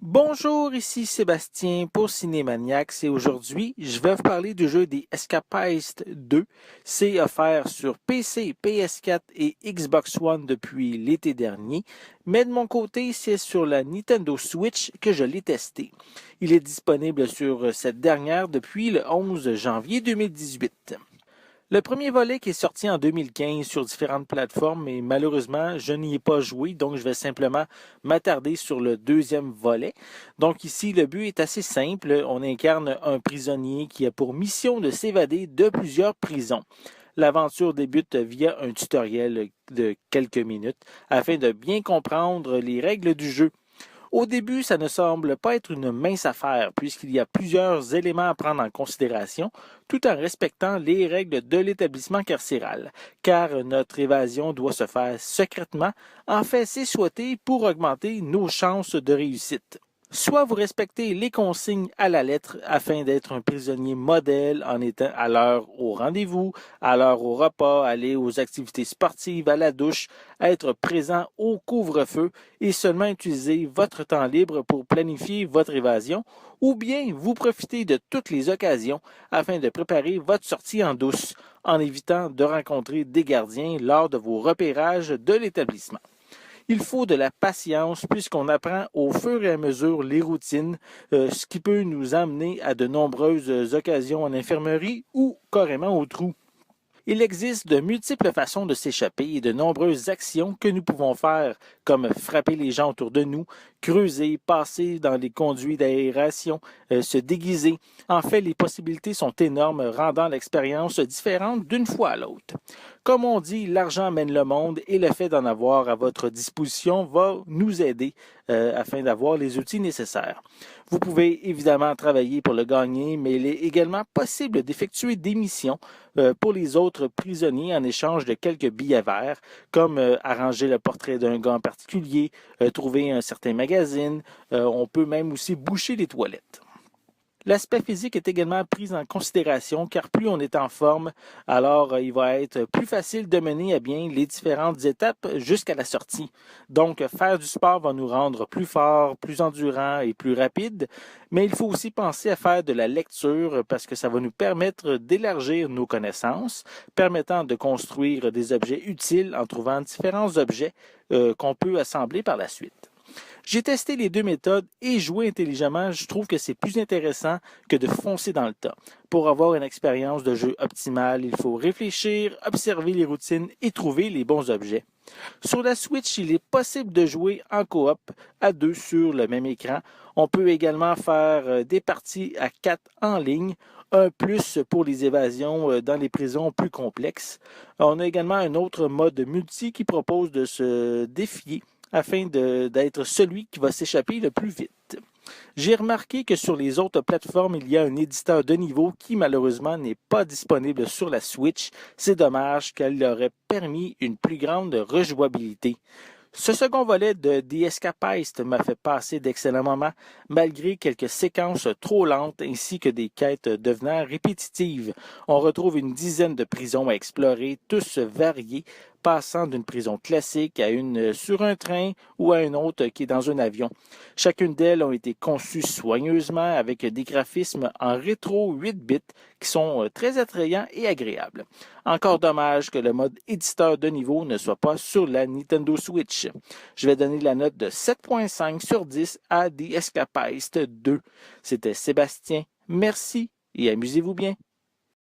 Bonjour, ici Sébastien pour Cinémaniacs et aujourd'hui, je vais vous parler du jeu des Escapistes 2. C'est offert sur PC, PS4 et Xbox One depuis l'été dernier, mais de mon côté, c'est sur la Nintendo Switch que je l'ai testé. Il est disponible sur cette dernière depuis le 11 janvier 2018. Le premier volet qui est sorti en 2015 sur différentes plateformes, mais malheureusement, je n'y ai pas joué, donc je vais simplement m'attarder sur le deuxième volet. Donc ici, le but est assez simple. On incarne un prisonnier qui a pour mission de s'évader de plusieurs prisons. L'aventure débute via un tutoriel de quelques minutes afin de bien comprendre les règles du jeu. Au début, ça ne semble pas être une mince affaire puisqu'il y a plusieurs éléments à prendre en considération tout en respectant les règles de l'établissement carcéral, car notre évasion doit se faire secrètement. En fait, c'est souhaité pour augmenter nos chances de réussite. Soit vous respectez les consignes à la lettre afin d'être un prisonnier modèle en étant à l'heure au rendez-vous, à l'heure au repas, aller aux activités sportives, à la douche, être présent au couvre-feu et seulement utiliser votre temps libre pour planifier votre évasion, ou bien vous profitez de toutes les occasions afin de préparer votre sortie en douce en évitant de rencontrer des gardiens lors de vos repérages de l'établissement. Il faut de la patience puisqu'on apprend au fur et à mesure les routines, ce qui peut nous amener à de nombreuses occasions en infirmerie ou carrément au trou. Il existe de multiples façons de s'échapper et de nombreuses actions que nous pouvons faire, comme frapper les gens autour de nous, creuser, passer dans les conduits d'aération, se déguiser. En fait, les possibilités sont énormes, rendant l'expérience différente d'une fois à l'autre. Comme on dit, l'argent mène le monde et le fait d'en avoir à votre disposition va nous aider afin d'avoir les outils nécessaires. Vous pouvez évidemment travailler pour le gagner, mais il est également possible d'effectuer des missions pour les autres prisonniers en échange de quelques billets verts, comme arranger le portrait d'un gars en particulier, trouver un certain magazine. On peut même aussi boucher les toilettes. L'aspect physique est également pris en considération car plus on est en forme, alors il va être plus facile de mener à bien les différentes étapes jusqu'à la sortie. Donc, faire du sport va nous rendre plus forts, plus endurants et plus rapides, mais il faut aussi penser à faire de la lecture parce que ça va nous permettre d'élargir nos connaissances, permettant de construire des objets utiles en trouvant différents objets qu'on peut assembler par la suite. J'ai testé les deux méthodes et joué intelligemment, je trouve que c'est plus intéressant que de foncer dans le tas. Pour avoir une expérience de jeu optimale, il faut réfléchir, observer les routines et trouver les bons objets. Sur la Switch, il est possible de jouer en coop à deux sur le même écran. On peut également faire des parties à quatre en ligne, un plus pour les évasions dans les prisons plus complexes. On a également un autre mode multi qui propose de se défier afin d'être celui qui va s'échapper le plus vite. J'ai remarqué que sur les autres plateformes, il y a un éditeur de niveau qui malheureusement n'est pas disponible sur la Switch. C'est dommage car il aurait permis une plus grande rejouabilité. Ce second volet de The Escapist m'a fait passer d'excellents moments, malgré quelques séquences trop lentes ainsi que des quêtes devenant répétitives. On retrouve une dizaine de prisons à explorer, tous variés, passant d'une prison classique à une sur un train ou à une autre qui est dans un avion. Chacune d'elles ont été conçues soigneusement avec des graphismes en rétro 8 bits qui sont très attrayants et agréables. Encore dommage que le mode éditeur de niveau ne soit pas sur la Nintendo Switch. Je vais donner la note de 7.5 sur 10 à The Escapist 2. C'était Sébastien. Merci et amusez-vous bien.